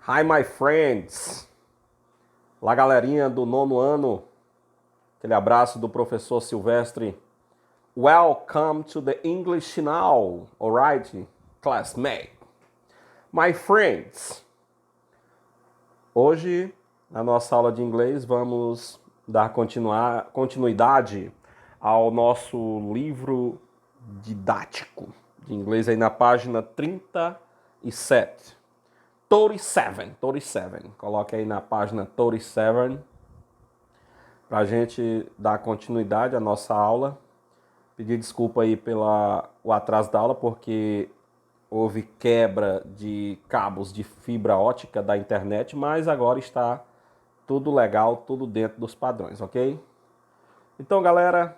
Hi, my friends! Lá, galerinha do nono ano. Aquele abraço do professor Silvestre. Welcome to the English now, alright, classmate? My friends! Hoje, na nossa aula de inglês, vamos dar continuidade ao nosso livro didático de inglês aí na página 37. 37. Coloque aí na página 37 para a gente dar continuidade à nossa aula. Pedir desculpa aí pelo atraso da aula, porque houve quebra de cabos de fibra ótica da internet, mas agora está tudo legal, tudo dentro dos padrões, ok? Então, galera,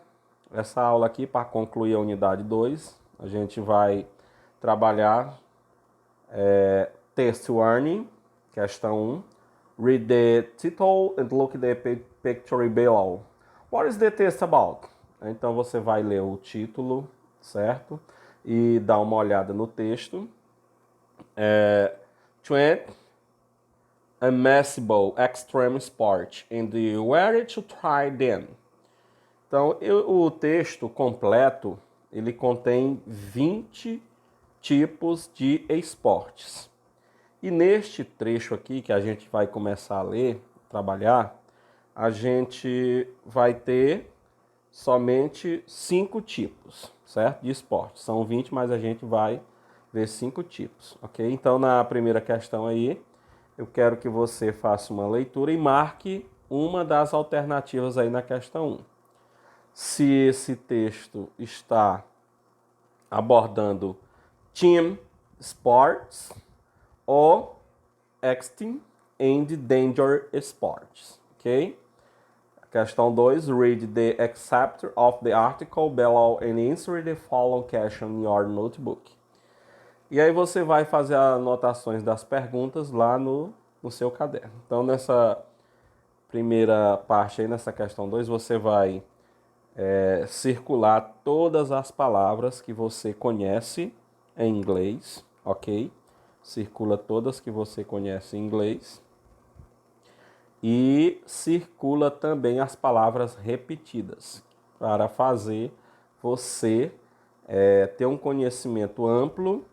essa aula aqui, para concluir a unidade 2, a gente vai trabalhar Test Warning, questão 1. Read the title and look at the picture below. What is the test about? Então você vai ler o título, certo? E dar uma olhada no texto. Trent, admissible extreme sport and where to try them. Então, o texto completo, ele contém 20 tipos de esportes. E neste trecho aqui que a gente vai começar a ler, trabalhar, a gente vai ter somente 5 tipos, certo? De esporte. São 20, mas a gente vai ver 5 tipos, ok? Então, na primeira questão aí, eu quero que você faça uma leitura e marque uma das alternativas aí na questão 1. Se esse texto está abordando team sports ou extreme and danger sports, ok? Questão 2, read the excerpt of the article below and answer the following question in your notebook. E aí você vai fazer anotações das perguntas lá no seu caderno. Então, nessa primeira parte aí, nessa questão 2, você vai circular todas as palavras que você conhece em inglês, ok? Circula todas que você conhece em inglês. E circula também as palavras repetidas, para fazer você ter um conhecimento amplo,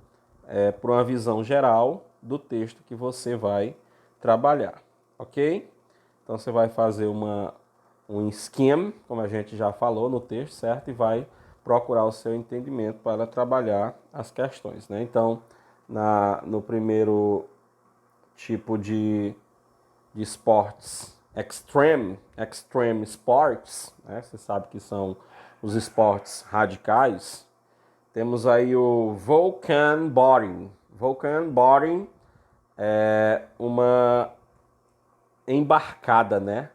por uma visão geral do texto que você vai trabalhar, ok? Então você vai fazer um scheme, como a gente já falou no texto, certo? E vai procurar o seu entendimento para trabalhar as questões, né? Então, no primeiro tipo de esportes extreme sports, né? Você sabe que são os esportes radicais. Temos aí o Vulcan Boarding. Vulcan Boarding é uma embarcada, né?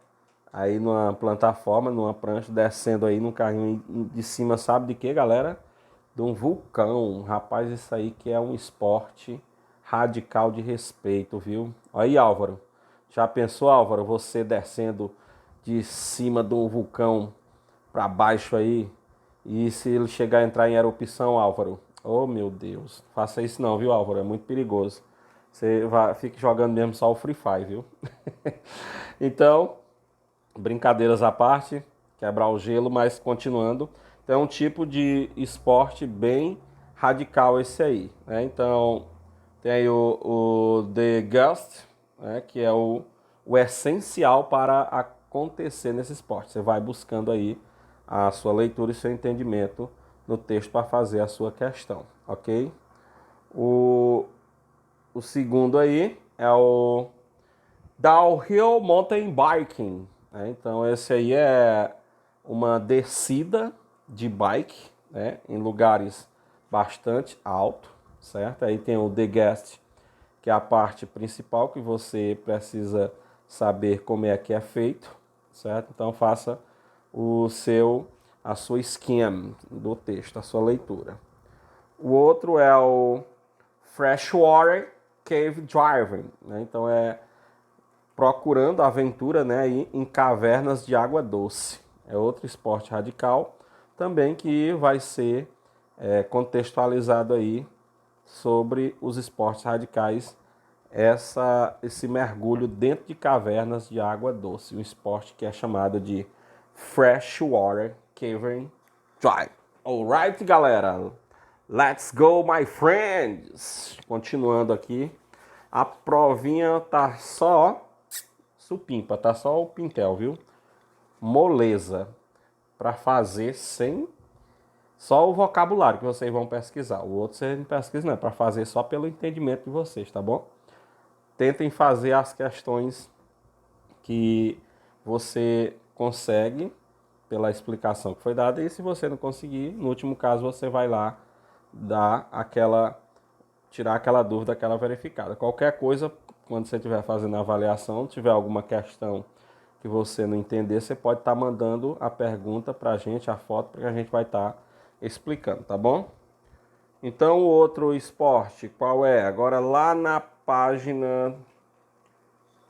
Aí numa plataforma, numa prancha, descendo aí num carrinho de cima, sabe de quê, galera? De um vulcão. Rapaz, isso aí que é um esporte radical de respeito, viu? Aí, Álvaro. Já pensou, Álvaro, você descendo de cima de um vulcão para baixo aí? E se ele chegar a entrar em erupção, Álvaro? Oh, meu Deus. Faça isso não, viu, Álvaro? É muito perigoso. Fique jogando mesmo só o Free Fire, viu? Então, brincadeiras à parte, quebrar o gelo, mas continuando. Então, é um tipo de esporte bem radical esse aí, né? Então, tem aí o The Gust, né, que é o essencial para acontecer nesse esporte. Você vai buscando aí a sua leitura e seu entendimento no texto para fazer a sua questão, ok? O segundo aí é o Downhill Mountain Biking, né? Então esse aí é uma descida de bike, né, em lugares bastante altos, certo? Aí tem o The Guest, que é a parte principal que você precisa saber como é que é feito, certo? Então faça a sua scheme do texto, a sua leitura. O outro é o Freshwater Cave Driving, né? Então é procurando aventura, né, em cavernas de água doce. É outro esporte radical também que vai ser contextualizado aí sobre os esportes radicais esse mergulho dentro de cavernas de água doce, um esporte que é chamado de Freshwater Cavern Drive. Alright, galera, let's go, my friends! Continuando aqui, a provinha tá só supimpa, tá só o pintel, viu? Moleza, para fazer sem só o vocabulário que vocês vão pesquisar. O outro vocês não pesquisam, não, é para fazer só pelo entendimento de vocês, tá bom? Tentem fazer as questões que você consegue pela explicação que foi dada, e se você não conseguir, no último caso você vai lá tirar aquela dúvida, aquela verificada. Qualquer coisa, quando você estiver fazendo a avaliação, tiver alguma questão que você não entender, você pode estar mandando a pergunta para a gente, a foto, porque a gente vai estar explicando, tá bom? Então, o outro esporte, qual é? Agora lá na página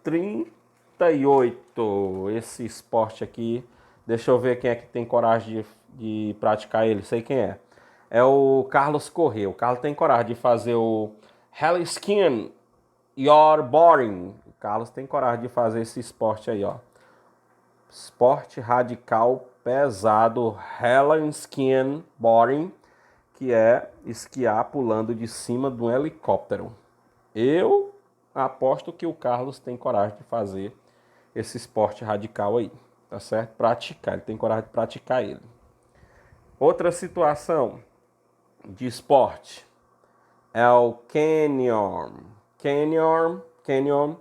38, esse esporte aqui, deixa eu ver quem é que tem coragem de praticar ele, sei quem é. É o Carlos Corrêa. O Carlos tem coragem de fazer o Hell Skin Your Boring. O Carlos tem coragem de fazer esse esporte aí, ó. Esporte radical pesado, Hell Skin Boring, que é esquiar pulando de cima de um helicóptero. Eu aposto que o Carlos tem coragem de fazer esse esporte radical aí, tá certo? Praticar, ele tem coragem de praticar ele. Outra situação de esporte é o canyon. Canyon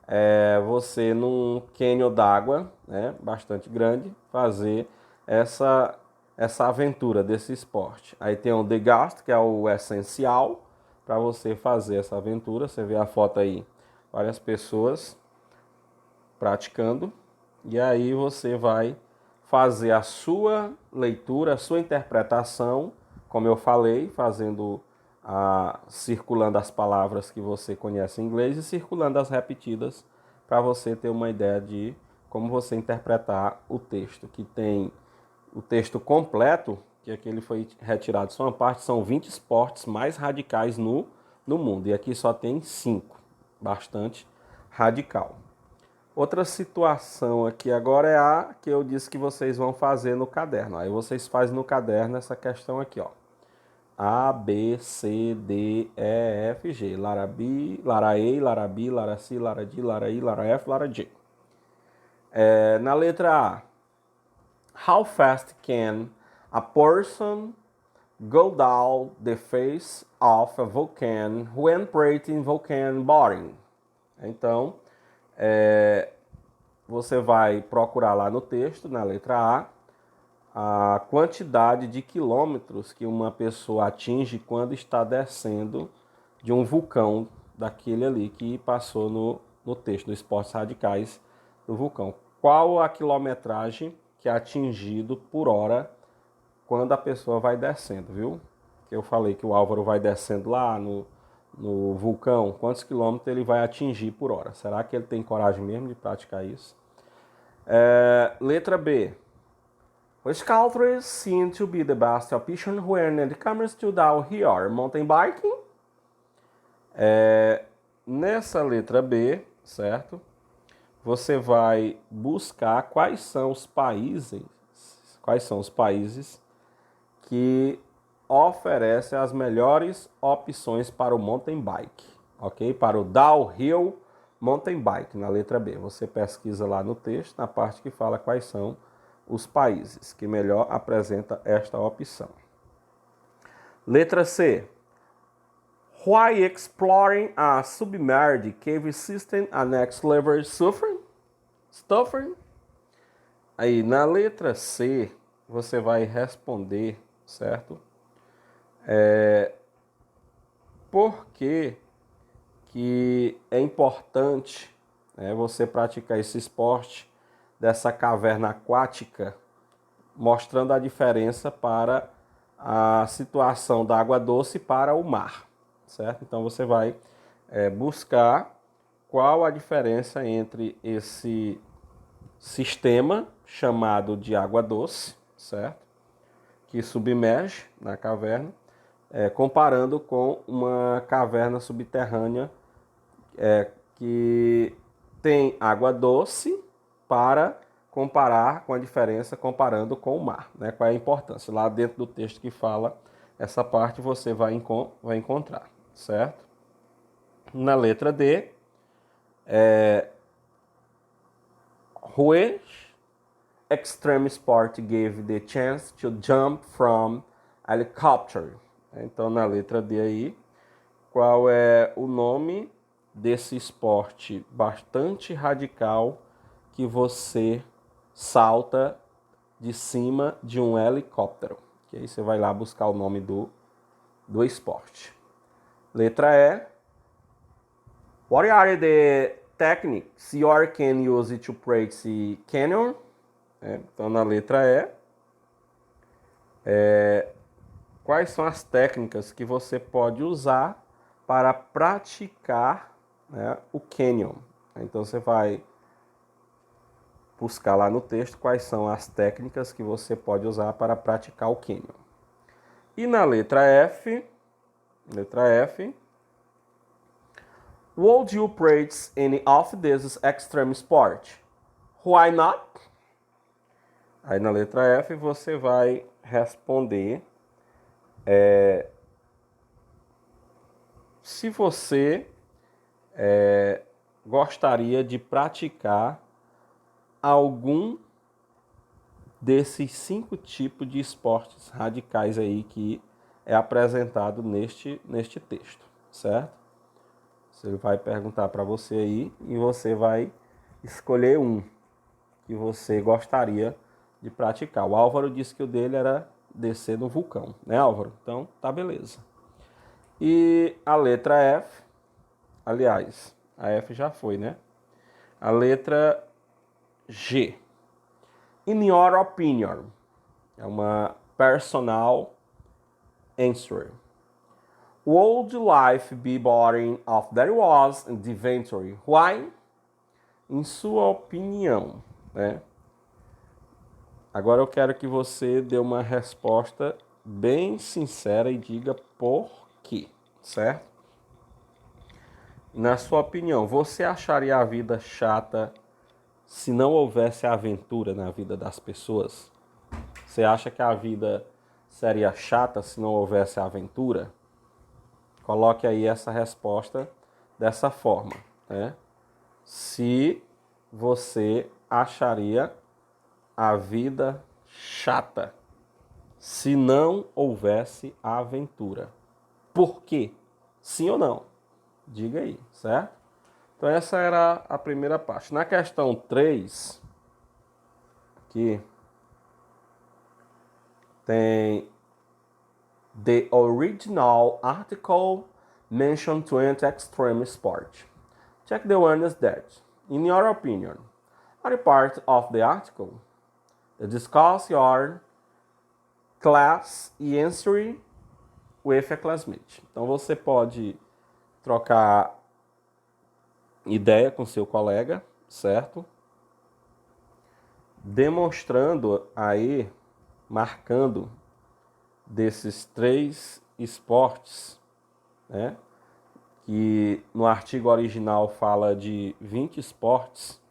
é você num canyon d'água, né, bastante grande, fazer essa aventura desse esporte. Aí tem o The Gast, que é o essencial para você fazer essa aventura. Você vê a foto aí, várias pessoas praticando, e aí você vai fazer a sua leitura, a sua interpretação, como eu falei, circulando as palavras que você conhece em inglês e circulando as repetidas, para você ter uma ideia de como você interpretar o texto, que tem o texto completo, que aqui ele foi retirado só uma parte, são 20 esportes mais radicais no mundo, e aqui só tem 5, bastante radical. Outra situação aqui agora é a que eu disse que vocês vão fazer no caderno. Aí vocês fazem no caderno essa questão aqui, ó. A, B, C, D, E, F, G. Lara B, Lara E, Lara B, Lara C, Lara D, Lara I, Lara F, Lara G. Na letra A. How fast can a person go down the face of a volcano when operating volcano boring? Então, você vai procurar lá no texto, na letra A quantidade de quilômetros que uma pessoa atinge quando está descendo de um vulcão daquele ali que passou no texto, nos esportes radicais do vulcão. Qual a quilometragem que é atingido por hora quando a pessoa vai descendo, viu? Que eu falei que o Álvaro vai descendo lá no vulcão, quantos quilômetros ele vai atingir por hora? Será que ele tem coragem mesmo de praticar isso? Letra B. Which countries seem to be the best option when it comes to downhill mountain biking? Nessa letra B, certo? Você vai buscar quais são os países que oferecem as melhores opções para o mountain bike, ok? Para o downhill mountain bike, na letra B. Você pesquisa lá no texto, na parte que fala quais são os países que melhor apresenta esta opção. Letra C. Why exploring a submerged cave system a next level suffering? Aí na letra C você vai responder, certo? Por que é importante, né, você praticar esse esporte dessa caverna aquática, mostrando a diferença para a situação da água doce para o mar, certo? Então você vai buscar qual a diferença entre esse sistema chamado de água doce, certo? Que submerge na caverna, comparando com uma caverna subterrânea que tem água doce para comparar com a diferença comparando com o mar, né? Qual é a importância? Lá dentro do texto que fala essa parte você vai encontrar, certo? Na letra D, which extreme sport gave the chance to jump from helicopter? Então, na letra D aí, qual é o nome desse esporte bastante radical que você salta de cima de um helicóptero? Que aí você vai lá buscar o nome do esporte. Letra E. What are the techniques you can use to practice canyon? Então, na letra E, quais são as técnicas que você pode usar para praticar, né, o canyon? Então, você vai buscar lá no texto quais são as técnicas que você pode usar para praticar o canyon. E na letra F, would you practice any of these extreme sport? Why not? Aí na letra F você vai responder se você gostaria de praticar algum desses 5 tipos de esportes radicais aí que é apresentado neste texto, certo? Ele vai perguntar para você aí e você vai escolher um que você gostaria de praticar. O Álvaro disse que o dele era descer no vulcão, né, Álvaro? Então, tá beleza. E a letra F, aliás, a F já foi, né? A letra G. In your opinion, é uma personal answer. Would life be boring if there was an adventure? Why? Em sua opinião, né? Agora eu quero que você dê uma resposta bem sincera e diga por quê, certo? Na sua opinião, você acharia a vida chata se não houvesse aventura na vida das pessoas? Você acha que a vida seria chata se não houvesse aventura? Coloque aí essa resposta dessa forma, né? Se você acharia a vida chata se não houvesse aventura. Por quê? Sim ou não? Diga aí, certo? Então essa era a primeira parte. Na questão 3, aqui tem the original article mentioned 20 extreme sport. Check the ones that, in your opinion, are part of the article. Discuss your class e answer with a classmate. Então você pode trocar ideia com seu colega, certo? Demonstrando aí, marcando desses 3 esportes, né? Que no artigo original fala de 20 esportes.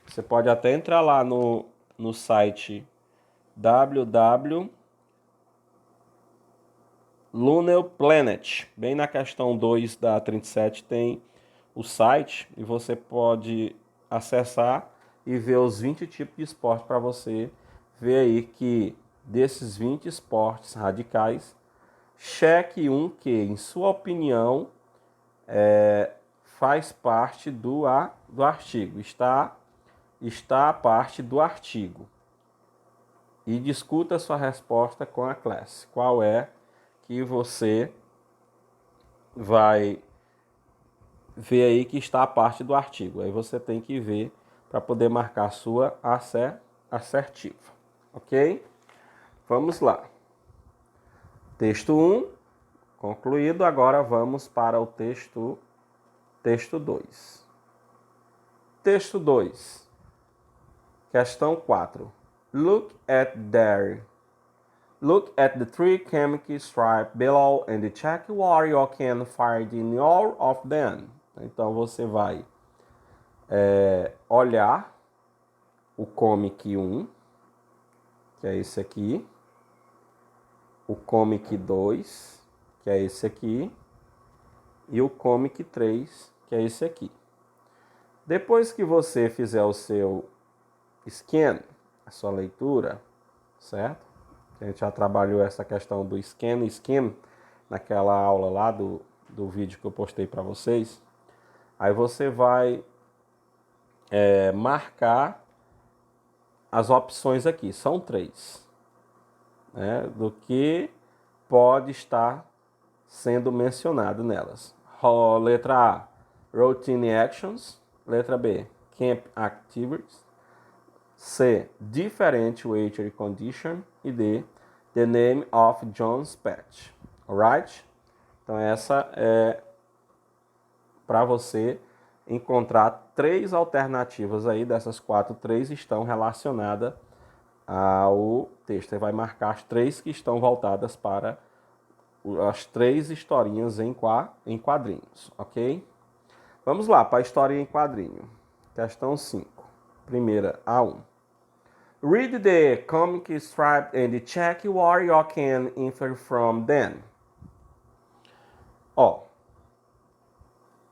Você pode até entrar lá no site www.lunarplanet. Bem na questão 2 da 37 tem o site e você pode acessar e ver os 20 tipos de esporte para você ver aí que desses 20 esportes radicais, cheque um que, em sua opinião, faz parte do artigo, está a parte do artigo. E discuta sua resposta com a classe. Qual é que você vai ver aí que está a parte do artigo. Aí você tem que ver para poder marcar a sua assertiva. Ok? Vamos lá. Texto 1 concluído. Agora vamos para o texto 2. Texto 2. Questão 4. Look at the 3 chemical stripes below and check what you can find in all of them. Então você vai olhar o Comic 1, que é esse aqui, o Comic 2, que é esse aqui, e o Comic 3, que é esse aqui. Depois que você fizer o seu scan, a sua leitura, certo? A gente já trabalhou essa questão do scan e skim naquela aula lá do vídeo que eu postei para vocês. Aí você vai marcar as opções aqui, são 3, né, do que pode estar sendo mencionado nelas. Letra A, Routine Actions. Letra B, Camp Activities. C, Differentiatory Condition. E D, The Name of John's Pet. Alright? Então essa é para você encontrar 3 alternativas aí, dessas 4, 3 estão relacionadas ao texto. Você vai marcar as 3 que estão voltadas para as 3 historinhas em quadrinhos, ok? Vamos lá para a historinha em quadrinho. Questão 5. Primeira, A1. Read the comic strip and check what you can infer from them. Ó,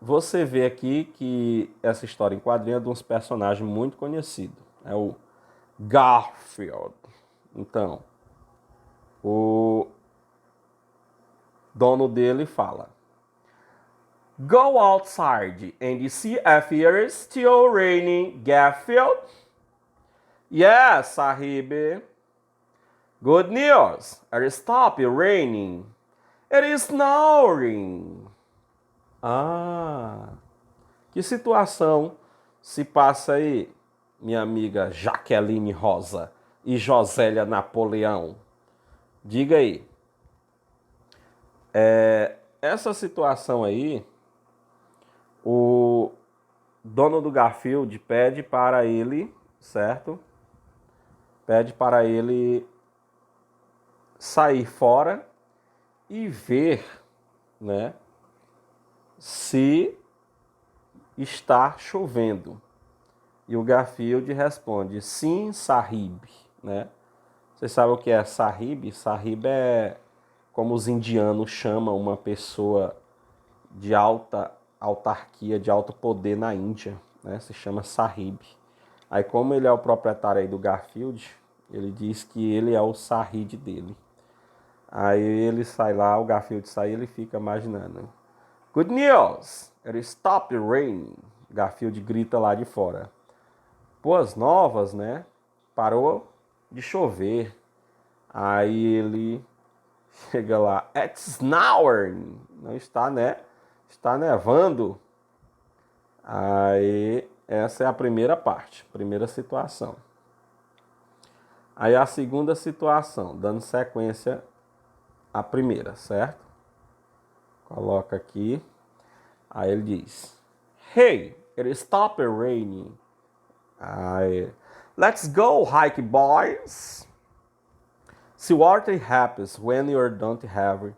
você vê aqui que essa história em quadrinho é de uns personagens muito conhecidos. É o Garfield. Então, o dono dele fala: Go outside and see if it is still raining, Garfield. Yes, Sahib. Good news. It stopped raining. It is snowing. Ah, que situação se passa aí, minha amiga Jaqueline Rosa e Josélia Napoleão? Diga aí. Essa situação aí, o dono do Garfield pede para ele, certo? Pede para ele sair fora e ver, né, se está chovendo. E o Garfield responde: sim, Sahib, né? Você sabe o que é Sahib? Sahib é como os indianos chamam uma pessoa de alta autarquia, de alto poder na Índia, né? Se chama Sahib. Aí, como ele é o proprietário aí do Garfield, ele diz que ele é o Sahib dele. Aí ele sai lá, o Garfield sai e ele fica imaginando: Good news! It stopped raining. Garfield grita lá de fora: boas novas, né? Parou de chover. Aí ele chega lá: It's snowing. Não está, né? Está nevando. Aí essa é a primeira parte, primeira situação. Aí a segunda situação, dando sequência à primeira, certo? Coloca aqui. Aí ele diz: Hey, it stopped raining. Aí, let's go hike, boys. See what happens when you don't have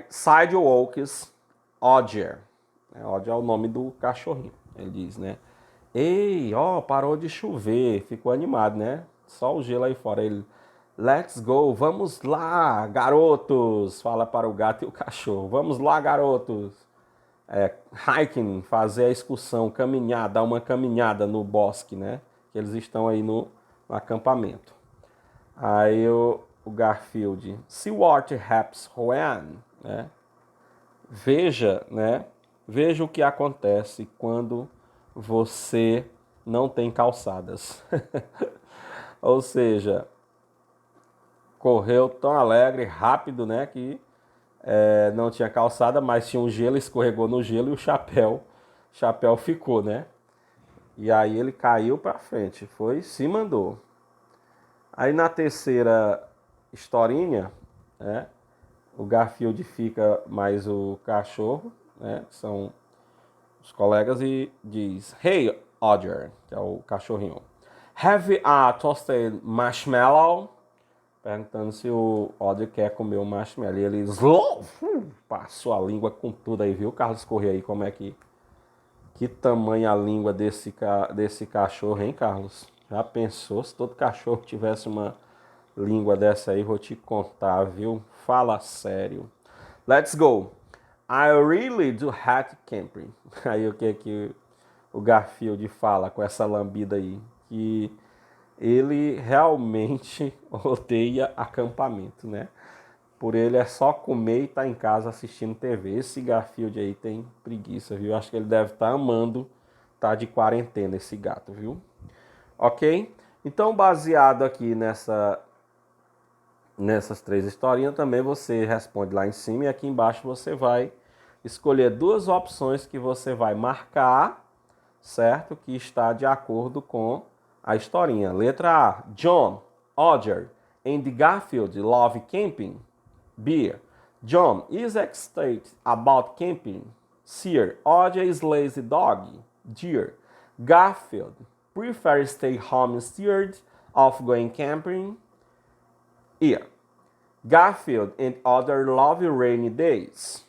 sidewalks. Odger. Odger é o nome do cachorrinho. Ele diz, né? Ei, ó, parou de chover. Ficou animado, né? Só o gelo aí fora. Ele: Let's go, vamos lá, garotos. Fala para o gato e o cachorro: Vamos lá, garotos. Hiking, fazer a excursão, caminhar, dar uma caminhada no bosque, né? Que eles estão aí no acampamento. Aí o Garfield: See what happens when, né? Veja, né? Veja o que acontece quando você não tem calçadas. Ou seja, correu tão alegre, rápido, né? Que não tinha calçada, mas tinha um gelo, escorregou no gelo e o chapéu ficou, né? E aí ele caiu para frente, se mandou. Aí na terceira historinha, né, o Garfield fica mais o cachorro, né, que são os colegas, e diz: Hey, Odger, que é o cachorrinho, have a toasted marshmallow? perguntando se o Audrey quer comer o marshmallow. E ele passou a língua com tudo aí, viu, Carlos Corrêa aí, como é que tamanho a língua desse cachorro, hein, Carlos? Já pensou se todo cachorro tivesse uma língua dessa aí? Vou te contar, viu? Fala sério. Let's go. I really do hate camping. Aí o que o Garfield fala com essa lambida aí? Que ele realmente odeia acampamento, né? Por ele é só comer e estar em casa assistindo TV. Esse Garfield aí tem preguiça, viu? Acho que ele deve estar amando estar de quarentena, esse gato, viu? Ok? Então, baseado aqui nessas três historinhas, também você responde lá em cima e aqui embaixo você vai escolher duas opções que você vai marcar, certo? Que está de acordo com a historinha. Letra A, John, Audrey and Garfield love camping. B, John is excited about camping. C, Audrey is lazy dog. D, Garfield prefers stay home instead of going camping. E, Garfield and other love rainy days.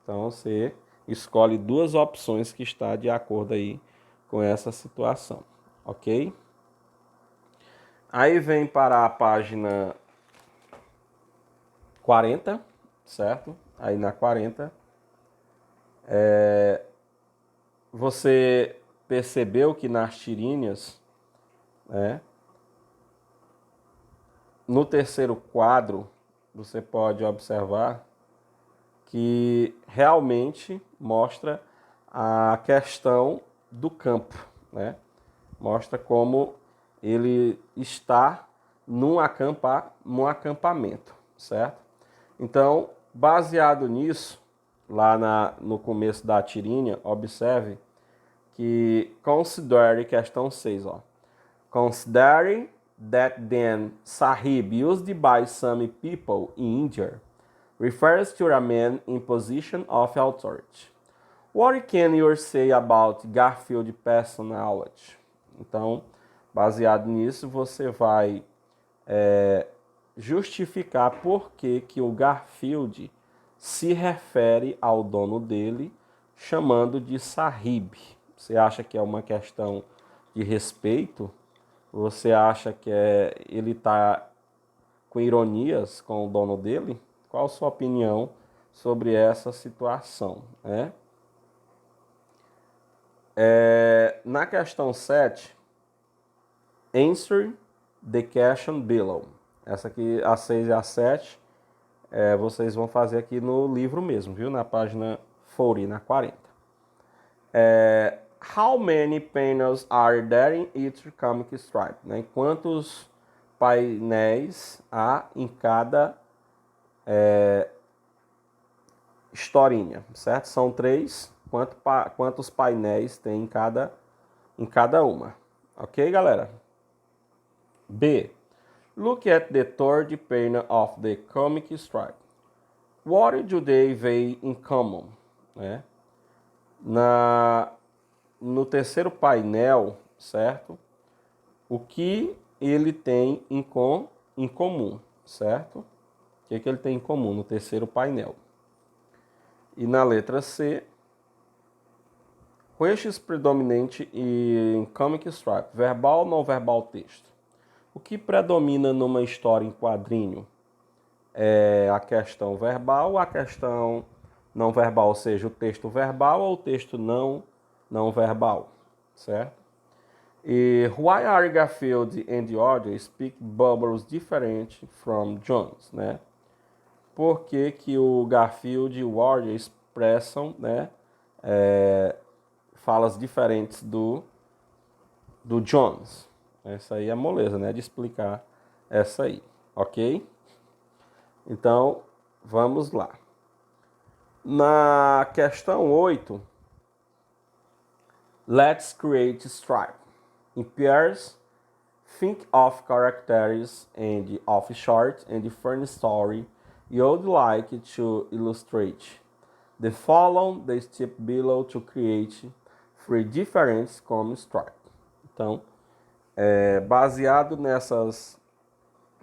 Então você escolhe duas opções que está de acordo aí com essa situação, ok? Aí vem para a página 40, certo? Aí na 40, você percebeu que nas tirinhas, né, no terceiro quadro, você pode observar que realmente mostra a questão do campo, né? Mostra como ele está num acampamento, certo? Então, baseado nisso, lá no começo da tirinha, observe que considere questão 6, ó. Considering that then Sahib used by some people in India refers to a man in position of authority. What can you say about Garfield personality? Então, baseado nisso, você vai justificar por que o Garfield se refere ao dono dele, chamando de Sahib. Você acha que é uma questão de respeito? Você acha que ele está com ironias com o dono dele? Qual a sua opinião sobre essa situação, né? Na questão 7, answer the question below. Essa aqui, a 6 e a 7, vocês vão fazer aqui no livro mesmo, viu? Na página 40, na 40. How many panels are there in each comic strip? Né? Quantos painéis há em cada historinha, certo? São 3. Quantos painéis tem em cada uma? Ok, galera? B. Look at the third panel of the comic strip. What do they have in common? Né? No terceiro painel, certo? O que ele tem em comum, certo? O que ele tem em comum no terceiro painel? E na letra C, which is predominante em comic strip? Verbal ou não verbal texto? O que predomina numa história em quadrinho? É a questão verbal ou a questão não verbal, ou seja, o texto verbal ou o texto não verbal, certo? E why are Garfield and Audrey speak bubbles different from Jones, né? Por que o Garfield e o Audrey expressam, né, falas diferentes do Jones? Essa aí é a moleza, né, de explicar essa aí, ok? Então, vamos lá. Na questão 8, let's create stripe. In pairs, think of characters and of short and funny story you would like to illustrate. The following the step below to create 3 different comic stripes. Então, baseado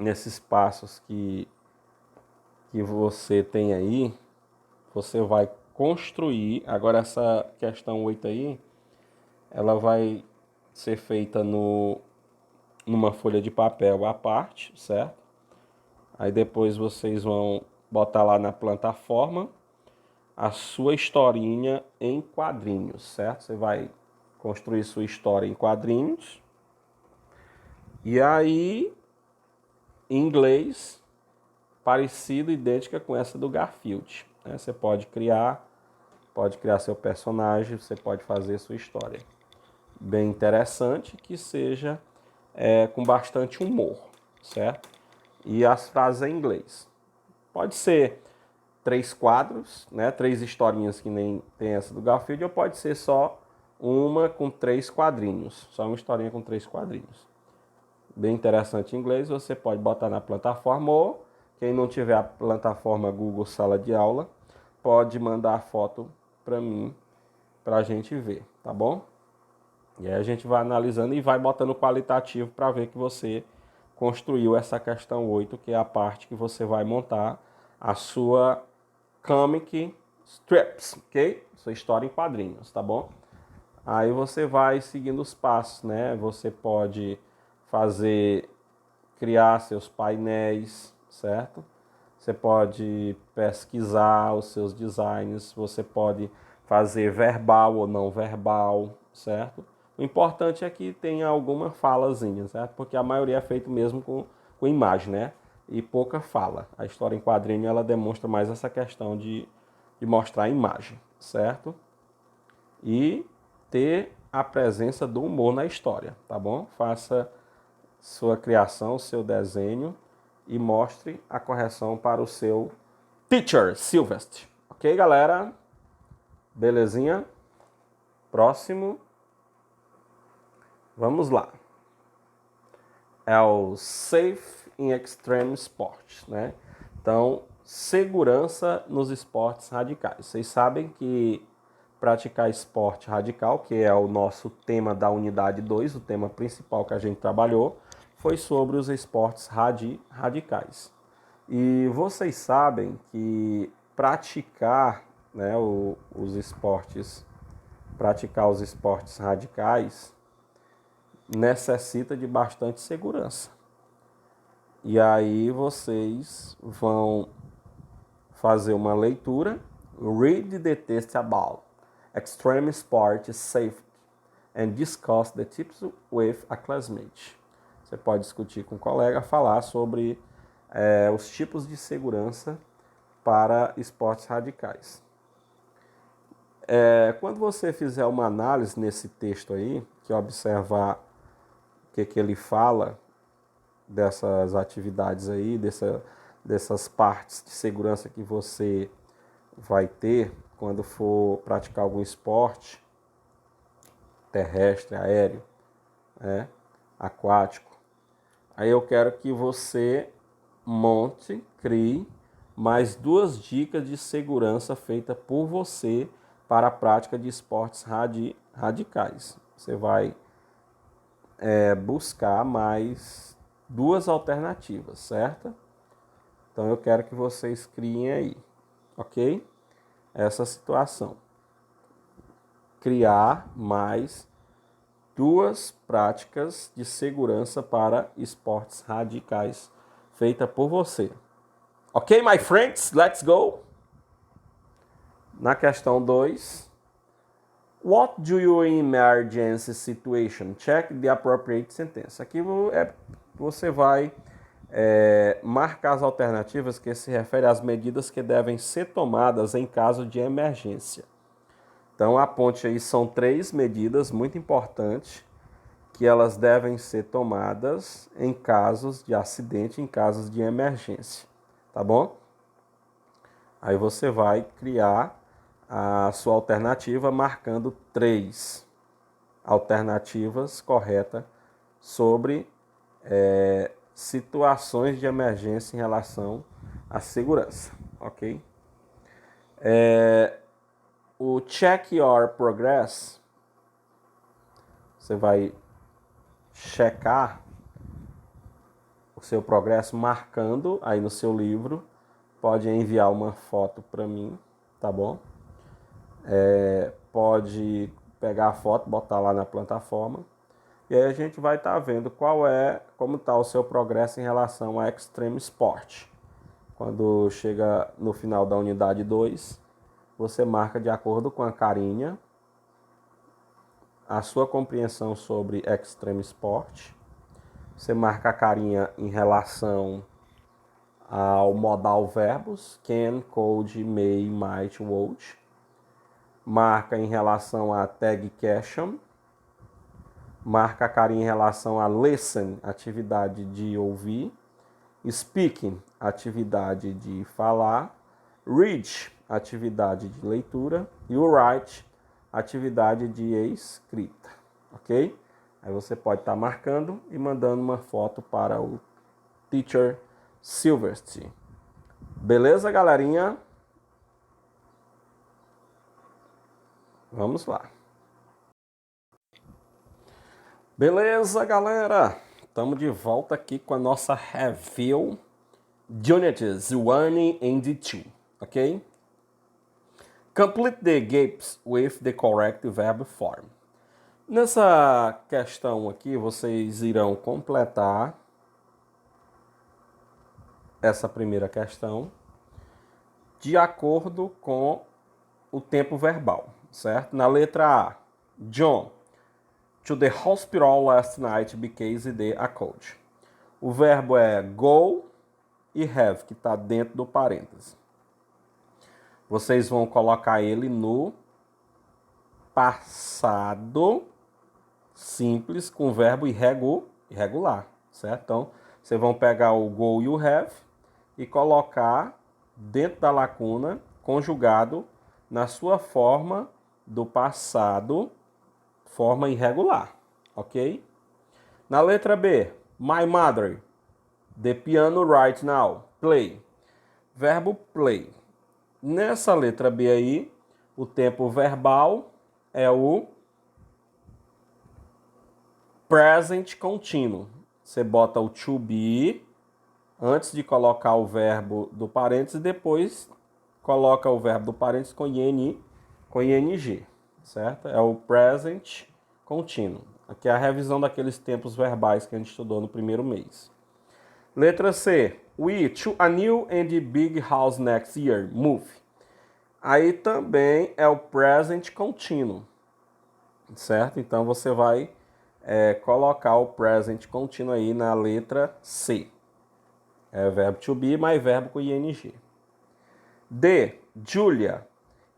nesses passos que você tem aí, você vai construir. Agora essa questão 8 aí, ela vai ser feita numa folha de papel à parte, certo? Aí depois vocês vão botar lá na plataforma a sua historinha em quadrinhos, certo? Você vai construir sua história em quadrinhos. E aí, em inglês, parecida, idêntica com essa do Garfield, né? Você pode criar seu personagem, você pode fazer sua história. Bem interessante, que seja com bastante humor, certo? E as frases em inglês. Pode ser 3 quadros, né? 3 historinhas que nem tem essa do Garfield, ou pode ser só uma com 3 quadrinhos. Só uma historinha com 3 quadrinhos. Bem interessante em inglês, você pode botar na plataforma, ou quem não tiver a plataforma Google Sala de Aula, pode mandar a foto para mim, para a gente ver, tá bom? E aí a gente vai analisando e vai botando qualitativo para ver que você construiu essa questão 8, que é a parte que você vai montar a sua comic strips, ok? Sua história em quadrinhos, tá bom? Aí você vai seguindo os passos, né? Você pode criar seus painéis, certo? Você pode pesquisar os seus designs, você pode fazer verbal ou não verbal, certo? O importante é que tenha alguma falazinha, certo? Porque a maioria é feito mesmo com imagem, né? E pouca fala. A história em quadrinho, ela demonstra mais essa questão de mostrar a imagem, certo? E ter a presença do humor na história, tá bom? Faça sua criação, seu desenho e mostre a correção para o seu teacher, Sylvester. Ok, galera? Belezinha? Próximo. Vamos lá. É o Safe in Extreme Sports, né? Então, segurança nos esportes radicais. Vocês sabem que praticar esporte radical, que é o nosso tema da unidade 2, o tema principal que a gente trabalhou, foi sobre os esportes radicais. E vocês sabem que praticar, né, praticar os esportes radicais necessita de bastante segurança. E aí vocês vão fazer uma leitura, read the text about extreme sport safety and discuss the tips with a classmate. Você pode discutir com um colega, falar sobre os tipos de segurança para esportes radicais. Quando você fizer uma análise nesse texto aí, que observar o que ele fala dessas atividades aí, dessas partes de segurança que você vai ter quando for praticar algum esporte terrestre, aéreo, aquático. Aí eu quero que você crie mais 2 dicas de segurança feitas por você para a prática de esportes radicais. Você vai buscar mais 2 alternativas, certo? Então eu quero que vocês criem aí, ok? Essa situação. Criar mais 2 práticas de segurança para esportes radicais feita por você. Ok, my friends? Let's go! Na questão 2, what do you in emergency situation? Check the appropriate sentence. Aqui você vai marcar as alternativas que se referem às medidas que devem ser tomadas em caso de emergência. Então, aponte aí, são 3 medidas muito importantes que elas devem ser tomadas em casos de acidente, em casos de emergência, tá bom? Aí você vai criar a sua alternativa marcando 3 alternativas corretas sobre situações de emergência em relação à segurança, ok? O check your progress, você vai checar o seu progresso marcando aí no seu livro. Pode enviar uma foto para mim, tá bom? Pode pegar a foto, botar lá na plataforma. E aí a gente vai estar vendo como está o seu progresso em relação a Extreme Sport. Quando chega no final da unidade 2, você marca de acordo com a carinha a sua compreensão sobre Extreme Sport. Você marca a carinha em relação ao modal verbos, can, could, may, might, would. Marca em relação a tag question. Marca a carinha em relação a listen, atividade de ouvir. Speaking, atividade de falar. Read, atividade de leitura. E o write, atividade de escrita. Ok? Aí você pode estar marcando e mandando uma foto para o Teacher Silverstein. Beleza, galerinha? Vamos lá. Beleza, galera? Estamos de volta aqui com a nossa review de Units 1 and 2, ok? Complete the gaps with the correct verb form. Nessa questão aqui, vocês irão completar essa primeira questão de acordo com o tempo verbal, certo? Na letra A, John, to the hospital last night because they a cold. O verbo é go e have, que está dentro do parêntese. Vocês vão colocar ele no passado simples com o verbo irregular, certo? Então, vocês vão pegar o go e o have e colocar dentro da lacuna, conjugado na sua forma do passado, forma irregular, ok? Na letra B, my mother, the piano right now, play. Verbo play. Nessa letra B aí, o tempo verbal é o present contínuo. Você bota o to be antes de colocar o verbo do parênteses e depois coloca o verbo do parênteses com ing, certo? É o present contínuo. Aqui é a revisão daqueles tempos verbais que a gente estudou no primeiro mês. Letra C. We to a new and big house next year. Move. Aí também é o present contínuo, certo? Então você vai colocar o present contínuo aí na letra C. É verbo to be mais verbo com ing. D. Julia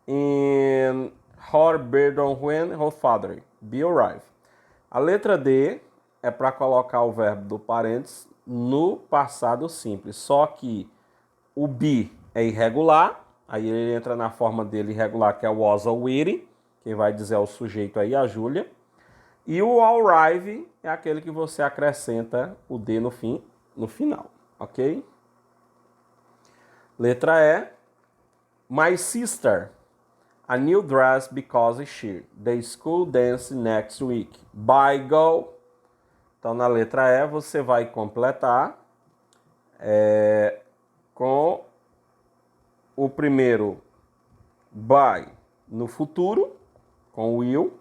in her bedroom when her father be arrive. A letra D é para colocar o verbo do parênteses no passado simples. Só que o be é irregular, aí ele entra na forma dele irregular, que é o was or were, quem vai dizer é o sujeito aí, a Júlia. E o arrive é aquele que você acrescenta o D no final, ok? Letra E. My sister, a new dress because she, the school dance next week. By go. Então, na letra E, você vai completar com o primeiro by no futuro, com will,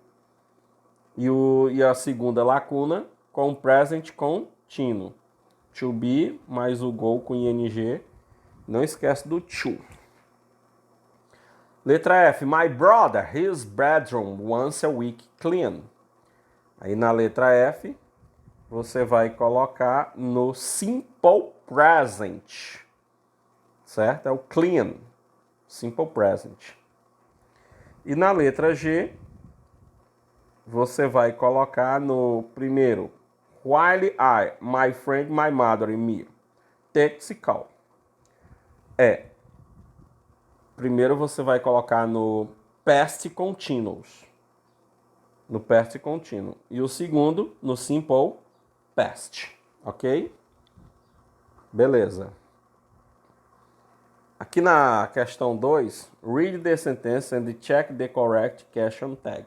e a segunda lacuna com o present contínuo. To be mais o go com ing. Não esquece do to. Letra F. My brother, his bedroom once a week clean. Aí na letra F, você vai colocar no simple present. Certo? É o clean. Simple present. E na letra G, você vai colocar no primeiro. While I, my friend, my mother and me. Taxi call. Primeiro você vai colocar no past continuous. No past contínuo. E o segundo no simple past. Ok? Beleza. Aqui na questão 2, read the sentence and check the correct question tag.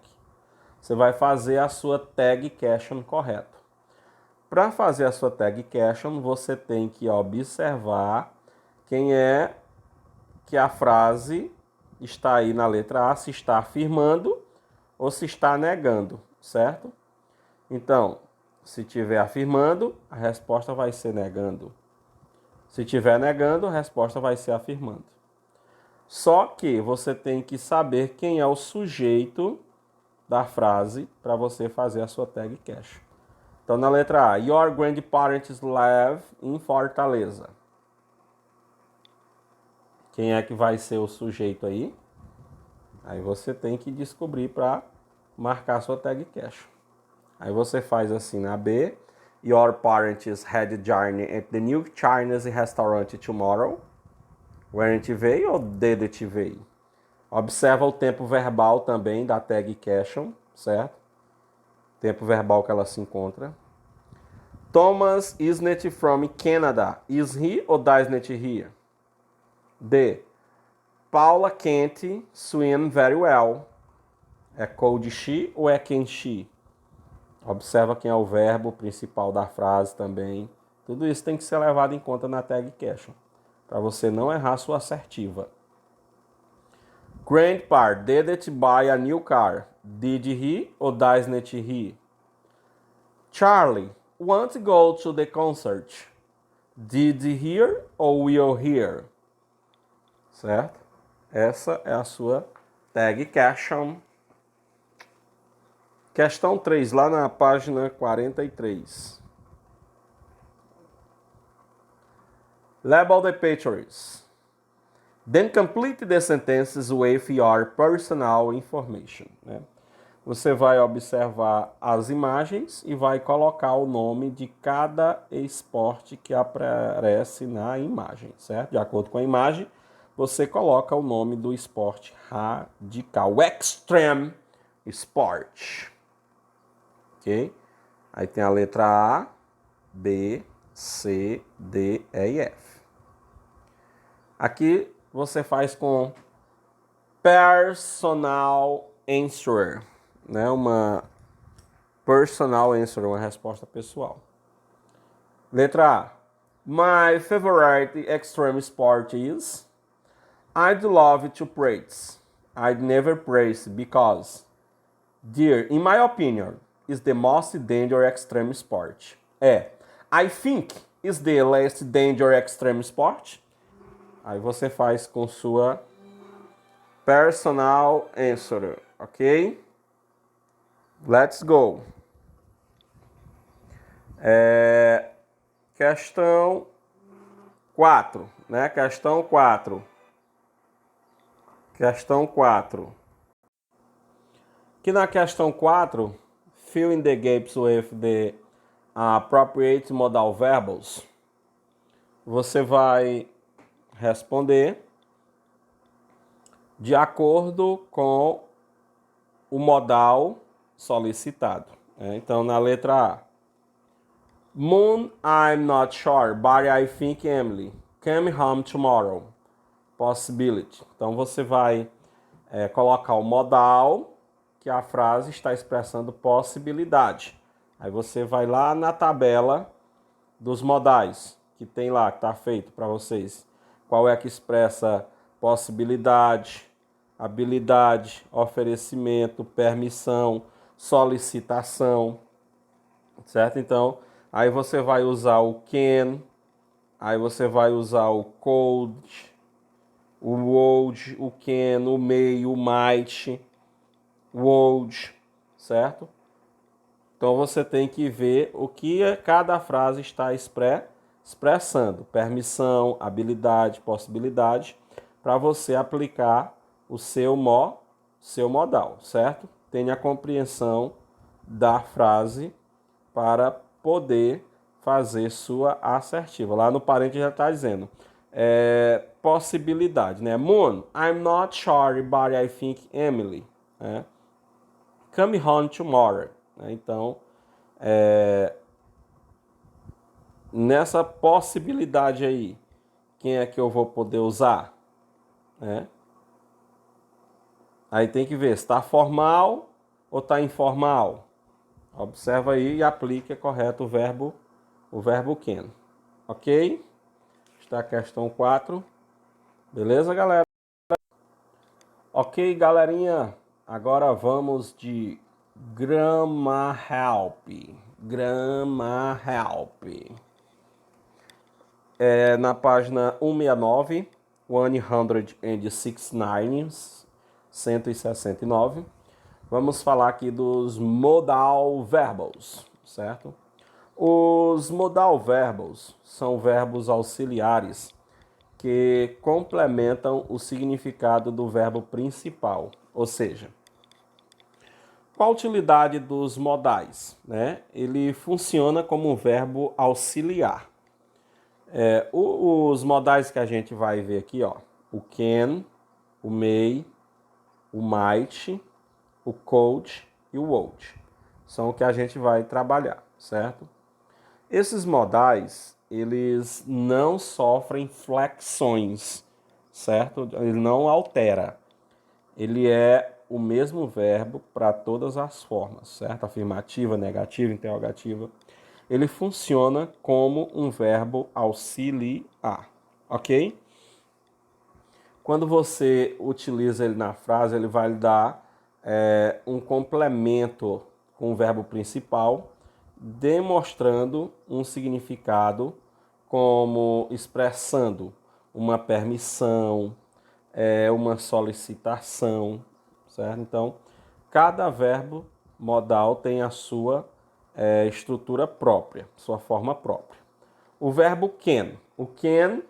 Você vai fazer a sua tag question correto. Para fazer a sua tag caption, você tem que observar quem é que a frase está aí na letra A, se está afirmando ou se está negando, certo? Então, se estiver afirmando, a resposta vai ser negando. Se estiver negando, a resposta vai ser afirmando. Só que você tem que saber quem é o sujeito da frase para você fazer a sua tag caption. Então, na letra A, Your grandparents live in Fortaleza. Quem é que vai ser o sujeito aí? Aí você tem que descobrir para marcar sua tag caption. Aí você faz assim na B. Your parents had journey at the new Chinese restaurant tomorrow. Weren't they ou didn't they? Observa o tempo verbal também da tag caption, certo? Tempo verbal que ela se encontra. Thomas isn't from Canada. Is he or doesn't he? D. Paula can't swim very well. É cold she ou é can she? Observa quem é o verbo principal da frase também. Tudo isso tem que ser levado em conta na tag caption, para você não errar sua assertiva. Grandpa didn't buy a new car. Did he or doesn't he? Charlie want to go to the concert. Did he hear or will hear? Certo? Essa é a sua tag caption. Questão 3, lá na página 43. Label the pictures. Then complete the sentences with your personal information. Né? Você vai observar as imagens e vai colocar o nome de cada esporte que aparece na imagem, certo? De acordo com a imagem, você coloca o nome do esporte radical, o extreme sport. Ok? Aí tem a letra A, B, C, D, E e F. Aqui você faz com personal answer, né? Uma personal answer, uma resposta pessoal. Letra A. My favorite extreme sport is I'd love to praise. I'd never praise because dear, in my opinion, is the most dangerous extreme sport. I think is the less dangerous extreme sport. Aí você faz com sua personal answer, ok? Let's go. Questão 4, né? Questão 4. Questão 4. Aqui na questão 4, fill in the gaps with the appropriate modal verbs. Você vai responder de acordo com o modal solicitado. Então, na letra A. Moon, I'm not sure, but I think Emily. Come home tomorrow. Possibility. Então, você vai colocar o modal que a frase está expressando possibilidade. Aí você vai lá na tabela dos modais que tem lá, que está feito para vocês. Qual é que expressa possibilidade, habilidade, oferecimento, permissão, solicitação, certo? Então, aí você vai usar o can, aí você vai usar o could, o would, o can, o may, o might, would, certo? Então você tem que ver o que cada frase está expressando. Permissão, habilidade, possibilidade, para você aplicar o seu modal, certo? Tenha a compreensão da frase para poder fazer sua assertiva. Lá no parente já está dizendo possibilidade, né? Moon, I'm not sure, but I think Emily. Né? Come home tomorrow. Então, nessa possibilidade aí, quem é que eu vou poder usar? Aí tem que ver se está formal ou está informal. Observa aí e aplique correto o verbo can. Ok? Está a questão 4. Beleza, galera? Ok, galerinha. Agora vamos de Grammar Help. Grammar Help. Na página 169, 169, vamos falar aqui dos modal verbos, certo? Os modal verbos são verbos auxiliares que complementam o significado do verbo principal, ou seja, qual a utilidade dos modais? Né? Ele funciona como um verbo auxiliar. Os modais que a gente vai ver aqui, ó, o can, o may, o might, o could e o would, são o que a gente vai trabalhar, certo? Esses modais, eles não sofrem flexões, certo? Ele não altera. Ele é o mesmo verbo para todas as formas, certo? Afirmativa, negativa, interrogativa. Ele funciona como um verbo auxiliar, ok? Quando você utiliza ele na frase, ele vai lhe dar um complemento com o verbo principal, demonstrando um significado como expressando uma permissão, uma solicitação, certo? Então, cada verbo modal tem a sua estrutura própria, sua forma própria. O verbo can. O can,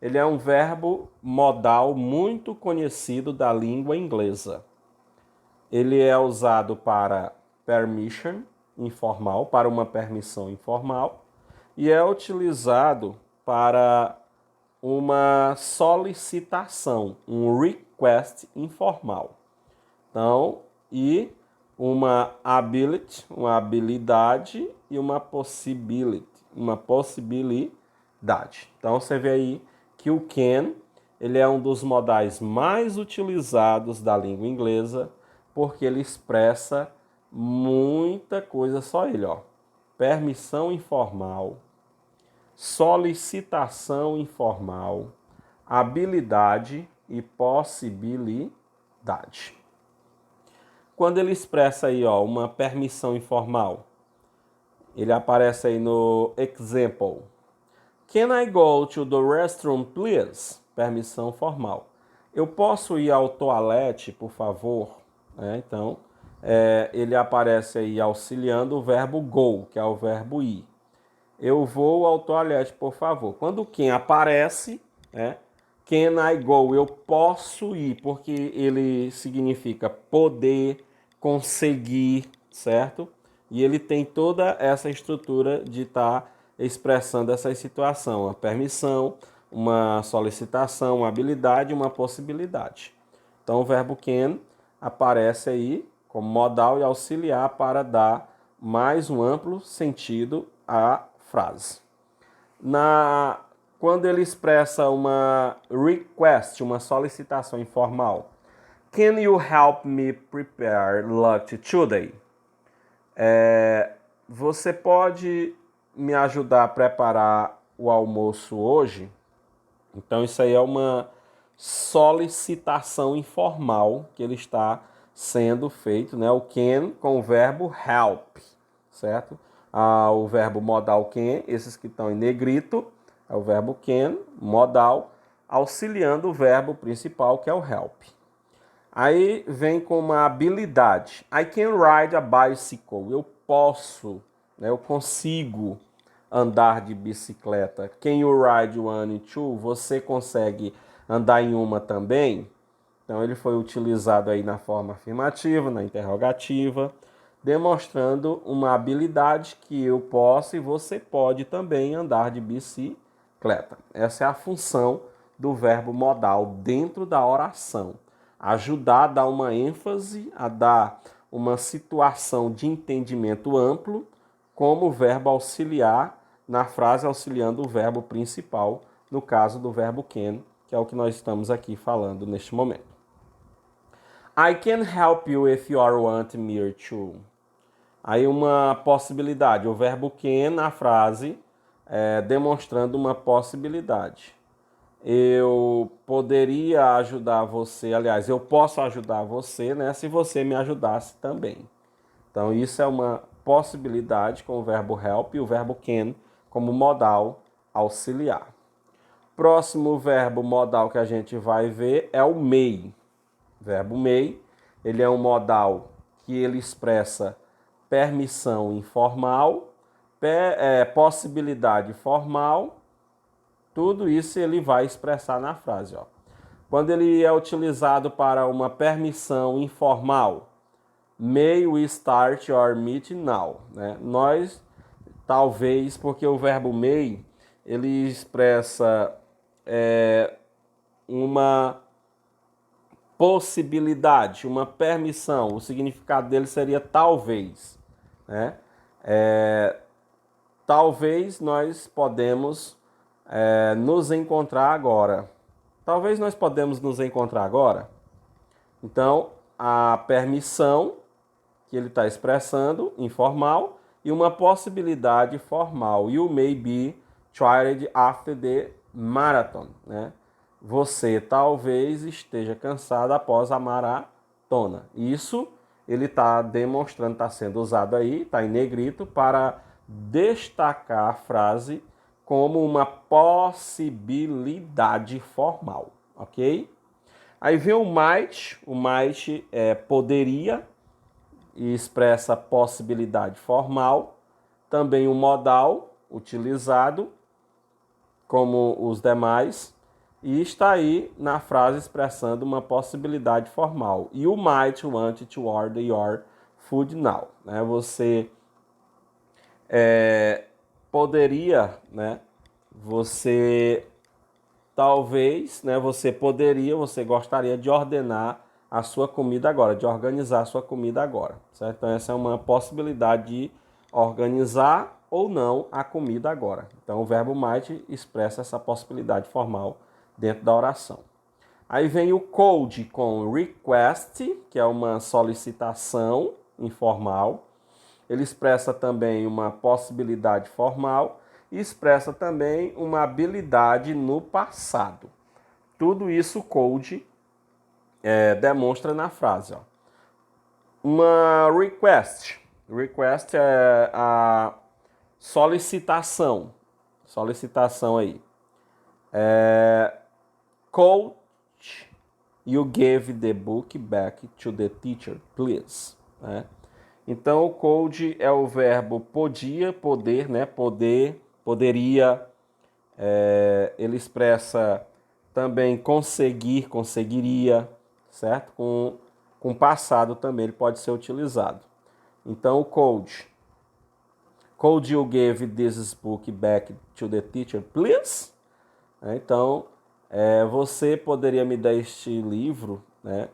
ele é um verbo modal muito conhecido da língua inglesa. Ele é usado para permission informal, para uma permissão informal, e é utilizado para uma solicitação, um request informal. Então, e uma ability, uma habilidade e uma possibility, uma possibilidade. Então, você vê aí que o can, ele é um dos modais mais utilizados da língua inglesa, porque ele expressa muita coisa, só ele, ó. Permissão informal, solicitação informal, habilidade e possibilidade. Quando ele expressa aí, ó, uma permissão informal, ele aparece aí no example. Can I go to the restroom, please? Permissão formal. Eu posso ir ao toalete, por favor? Então, ele aparece aí auxiliando o verbo go, que é o verbo ir. Eu vou ao toalete, por favor. Quando o can aparece, can I go? Eu posso ir, porque ele significa poder, conseguir, certo? E ele tem toda essa estrutura de estar expressando essa situação, a permissão, uma solicitação, uma habilidade, uma possibilidade. Então o verbo can aparece aí como modal e auxiliar para dar mais um amplo sentido à frase. Quando ele expressa uma request, uma solicitação informal, can you help me prepare lunch today? Você pode me ajudar a preparar o almoço hoje? Então isso aí é uma solicitação informal que ele está sendo feito, né? O can com o verbo help, certo? O verbo modal can, esses que estão em negrito, é o verbo can, modal, auxiliando o verbo principal que é o help. Aí vem com uma habilidade. I can ride a bicycle. Eu posso, né? Eu consigo andar de bicicleta. Can you ride one and two? Você consegue andar em uma também? Então ele foi utilizado aí na forma afirmativa, na interrogativa, demonstrando uma habilidade que eu posso e você pode também andar de bicicleta. Essa é a função do verbo modal dentro da oração. Ajudar a dar uma ênfase, a dar uma situação de entendimento amplo, como verbo auxiliar na frase auxiliando o verbo principal, no caso do verbo can, que é o que nós estamos aqui falando neste momento. I can help you if you want me to. Aí uma possibilidade, o verbo can na frase, demonstrando uma possibilidade. Eu poderia ajudar você, aliás, eu posso ajudar você, né, se você me ajudasse também. Então, isso é uma possibilidade com o verbo help e o verbo can como modal auxiliar. Próximo verbo modal que a gente vai ver é o may. O verbo may, ele é um modal que ele expressa permissão informal, possibilidade formal. Tudo isso ele vai expressar na frase. Ó. Quando ele é utilizado para uma permissão informal, may we start our meeting now? Né? Nós, talvez, porque o verbo may, ele expressa uma possibilidade, uma permissão. O significado dele seria talvez. Né? Talvez nós podemos nos encontrar agora. Talvez nós podemos nos encontrar agora. Então, a permissão que ele está expressando, informal, e uma possibilidade formal. You may be tired after the marathon. Né? Você talvez esteja cansado após a maratona. Isso ele está demonstrando, está sendo usado aí, está em negrito, para destacar a frase como uma possibilidade formal, ok? Aí vem o might é poderia e expressa possibilidade formal, também o modal utilizado como os demais e está aí na frase expressando uma possibilidade formal. E o might want to order your food now, né? Você poderia, né? Você talvez, né? Você gostaria de ordenar a sua comida agora, de organizar a sua comida agora, certo? Então essa é uma possibilidade de organizar ou não a comida agora. Então o verbo might expressa essa possibilidade formal dentro da oração. Aí vem o could com request, que é uma solicitação informal. Ele expressa também uma possibilidade formal e expressa também uma habilidade no passado. Tudo isso o could demonstra na frase. Ó. Uma request. Request é a solicitação. Solicitação aí. Coach, you gave the book back to the teacher, please. Né? Então, o could é o verbo podia, poder, né? Poder, poderia. Ele expressa também conseguir, conseguiria, certo? Com passado também ele pode ser utilizado. Então, o could. Could you give this book back to the teacher, please? Então, você poderia me dar este livro, né?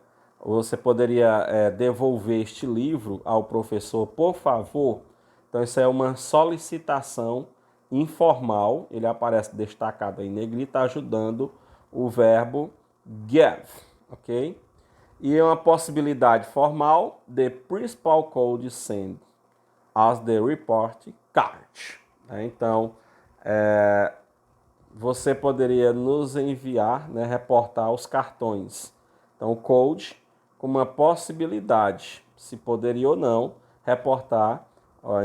Você poderia devolver este livro ao professor, por favor? Então, isso é uma solicitação informal. Ele aparece destacado em negrita, ajudando o verbo give, ok? E é uma possibilidade formal, the principal code send as the report card. Então, você poderia nos enviar, né, reportar os cartões. Então, o code com uma possibilidade, se poderia ou não, reportar,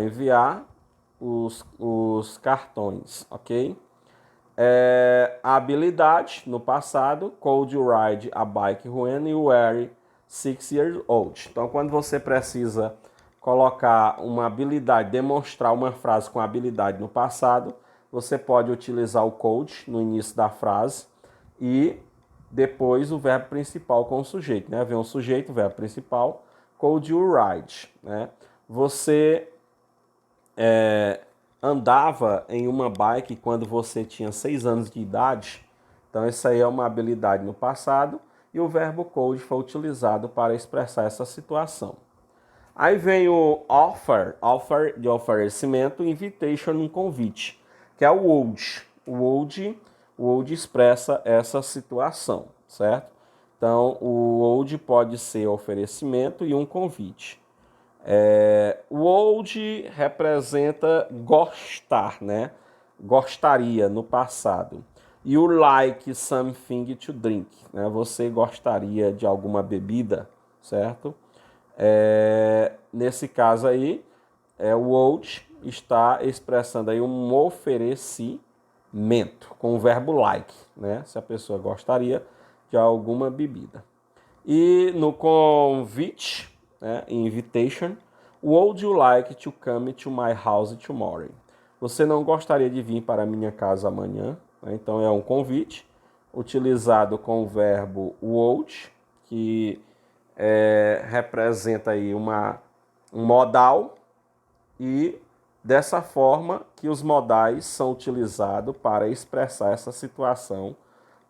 enviar os cartões, ok? A habilidade, no passado, could you ride a bike when you were 6 years old? Então, quando você precisa colocar uma habilidade, demonstrar uma frase com habilidade no passado, você pode utilizar o could no início da frase e depois o verbo principal com o sujeito, né? Vem o sujeito, o verbo principal, could you ride, né? Você andava em uma bike quando você tinha 6 anos de idade. Então, isso aí é uma habilidade no passado e o verbo could foi utilizado para expressar essa situação. Aí vem o offer, offer de oferecimento, invitation, um convite, que é o would. O would expressa essa situação, certo? Então, o would pode ser oferecimento e um convite. Would representa gostar, né? Gostaria no passado. You like something to drink, né? Você gostaria de alguma bebida, certo? Nesse caso aí, would está expressando aí um oferecimento com o verbo like, né? Se a pessoa gostaria de alguma bebida. E no convite, né, invitation, would you like to come to my house tomorrow? Você não gostaria de vir para a minha casa amanhã? Né? Então é um convite utilizado com o verbo would, que representa aí um modal, e dessa forma que os modais são utilizados para expressar essa situação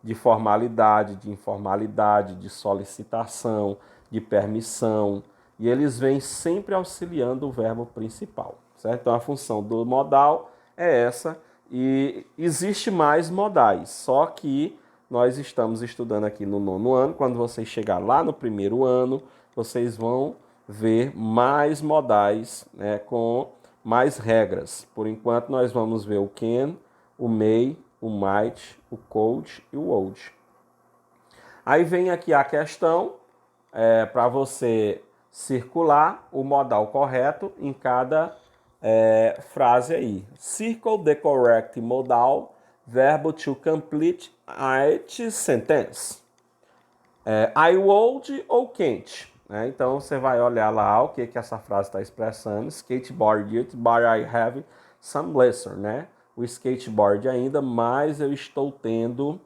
de formalidade, de informalidade, de solicitação, de permissão, e eles vêm sempre auxiliando o verbo principal, certo? Então a função do modal é essa, e existe mais modais, só que nós estamos estudando aqui no 9º ano. Quando vocês chegar lá no 1º ano, vocês vão ver mais modais, né, com mais regras. Por enquanto nós vamos ver o can, o may, o might, o could e o would. Aí vem aqui a questão para você circular o modal correto em cada frase aí. Circle the correct modal verb to complete each sentence. I would ou can't. Né? Então você vai olhar lá o que essa frase está expressando. Skateboard it, but I have some lesson, né? O skateboard ainda, mas eu estou tendo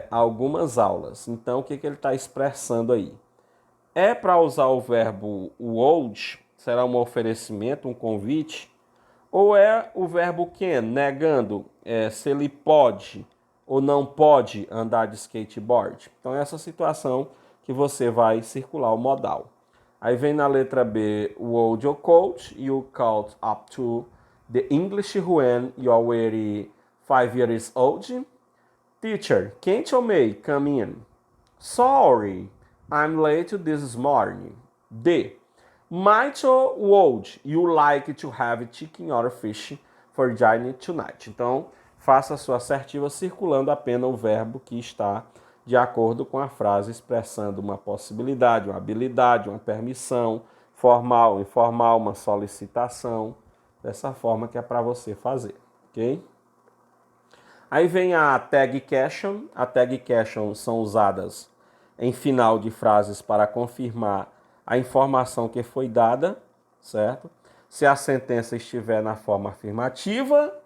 algumas aulas. Então o que ele está expressando aí? É para usar o verbo would, será um oferecimento, um convite, ou é o verbo can, negando se ele pode ou não pode andar de skateboard? Então, é essa situação que você vai circular o modal. Aí vem na letra B o would ou could. You called up to the English when you are already 5 years old. Teacher, can't or may come in? Sorry, I'm late this morning. D. Might or would you like to have chicken or fish for dinner tonight? Então, faça a sua assertiva circulando apenas o verbo que está de acordo com a frase, expressando uma possibilidade, uma habilidade, uma permissão, formal, informal, uma solicitação. Dessa forma que é para você fazer, ok? Aí vem a tag question. A tag question são usadas em final de frases para confirmar a informação que foi dada, certo? Se a sentença estiver na forma afirmativa,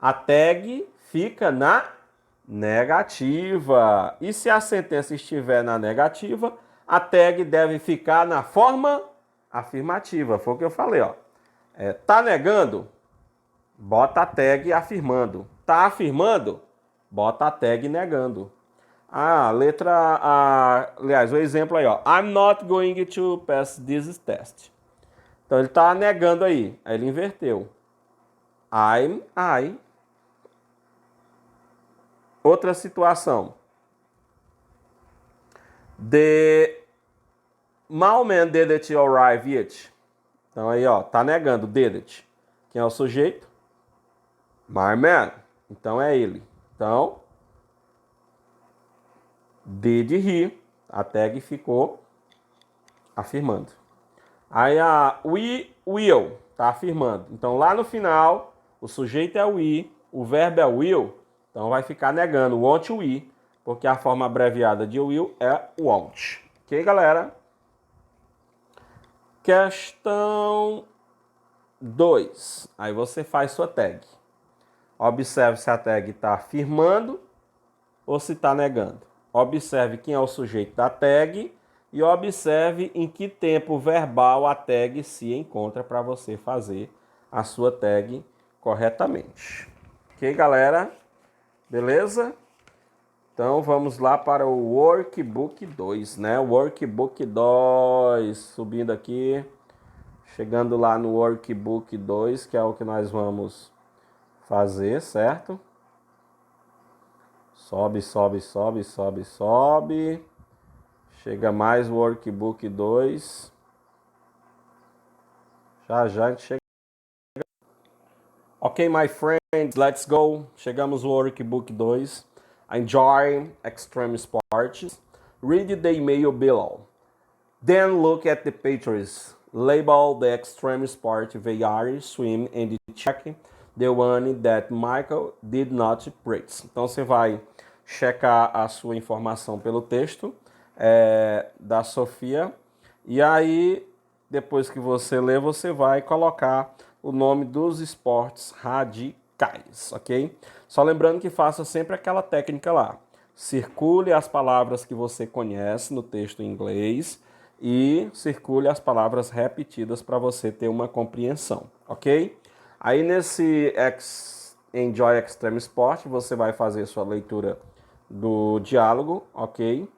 a tag fica na negativa. E se a sentença estiver na negativa, a tag deve ficar na forma afirmativa. Foi o que eu falei, ó. Tá negando? Bota a tag afirmando. Tá afirmando? Bota a tag negando. Aliás, o exemplo aí, ó. I'm not going to pass this test. Então ele tá negando aí. Aí ele inverteu. I. Outra situação. The mailman didn't arrive yet. Então aí, ó, tá negando. Didn't. Quem é o sujeito? My man. Então é ele. Então, did he. A tag ficou afirmando. Aí a we will. Tá afirmando. Então lá no final, o sujeito é we, o verbo é will. Então vai ficar negando. Won't we. Porque a forma abreviada de will é won't. Ok, galera? Questão 2. Aí você faz sua tag. Observe se a tag está afirmando ou se está negando. Observe quem é o sujeito da tag e observe em que tempo verbal a tag se encontra para você fazer a sua tag corretamente. Ok, galera? Beleza? Então vamos lá para o Workbook 2, né? Workbook 2, subindo aqui, chegando lá no Workbook 2, que é o que nós vamos fazer, certo? Sobe. Chega mais o Workbook 2. Já já a gente chega. Ok, my friends, let's go. Chegamos no Workbook 2. Enjoy extreme sports. Read the email below. Then look at the pictures. Label the extreme sport they are, swim, and check the one that Michael did not practice. Então você vai checar a sua informação pelo texto da Sofia. E aí, depois que você lê, você vai colocar o nome dos esportes radicais, ok? Só lembrando que faça sempre aquela técnica lá. Circule as palavras que você conhece no texto em inglês e circule as palavras repetidas para você ter uma compreensão, ok? Aí nesse Enjoy Extreme Sport, você vai fazer sua leitura do diálogo, ok?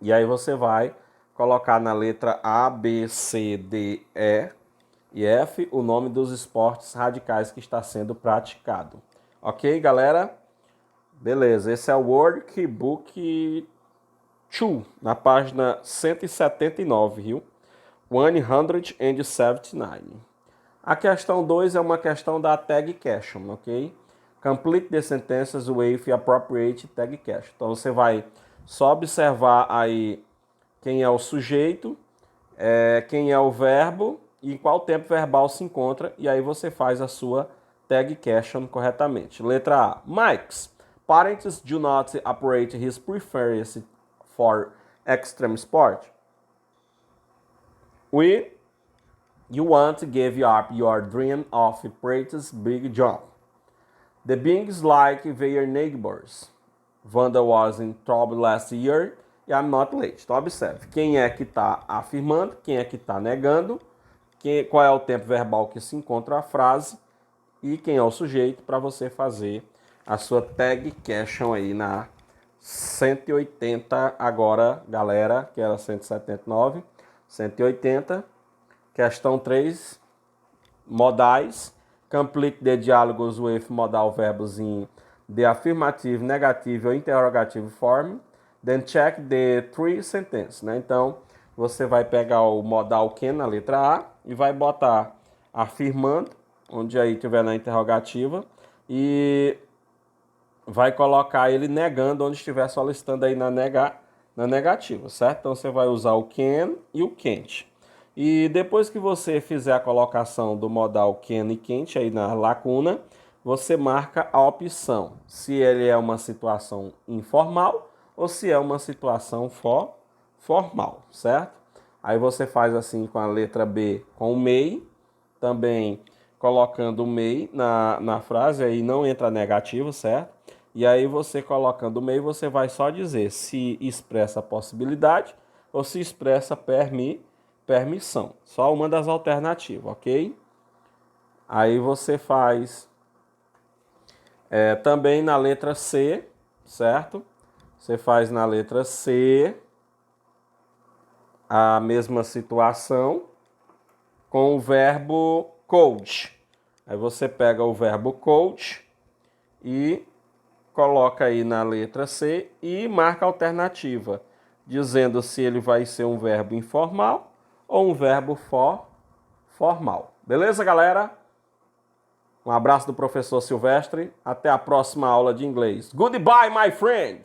E aí você vai colocar na letra A, B, C, D, E e F o nome dos esportes radicais que está sendo praticado. Ok, galera? Beleza, esse é o Workbook 2, na página 179, viu? 179. A questão 2 é uma questão da tag question, ok? Complete the sentences with appropriate tag question. Então você vai só observar aí quem é o sujeito, quem é o verbo e em qual tempo verbal se encontra, e aí você faz a sua tag question corretamente. Letra A. Mike's parents do not operate his preference for extreme sport. You want to give up your dream of practice big jump. The Bings like their neighbors. Wanda was in trouble last year. I'm not late. Então, observe. Quem é que está afirmando, quem é que está negando, qual é o tempo verbal que se encontra a frase e quem é o sujeito para você fazer a sua tag question aí na 180 agora, galera, que era 179. 180. Questão 3. Modais. Complete the diálogos with modal verbos in the affirmative, negative ou interrogative form. Then check the three sentences, né? Então, você vai pegar o modal can na letra A e vai botar afirmando, onde aí tiver na interrogativa, e vai colocar ele negando, onde estiver solicitando aí na negativa, certo? Então, você vai usar o can e o can't. E depois que você fizer a colocação do modal can e can't aí na lacuna, você marca a opção, se ele é uma situação informal ou se é uma situação formal, certo? Aí você faz assim com a letra B com o may, também colocando o may na frase, aí não entra negativo, certo? E aí você colocando o may, você vai só dizer se expressa possibilidade ou se expressa permissão. Só uma das alternativas, ok? Aí você faz também na letra C, certo? Você faz na letra C a mesma situação com o verbo coach. Aí você pega o verbo coach e coloca aí na letra C e marca a alternativa, dizendo se ele vai ser um verbo informal ou um verbo formal. Beleza, galera? Um abraço do professor Silvestre. Até a próxima aula de inglês. Goodbye, my friends!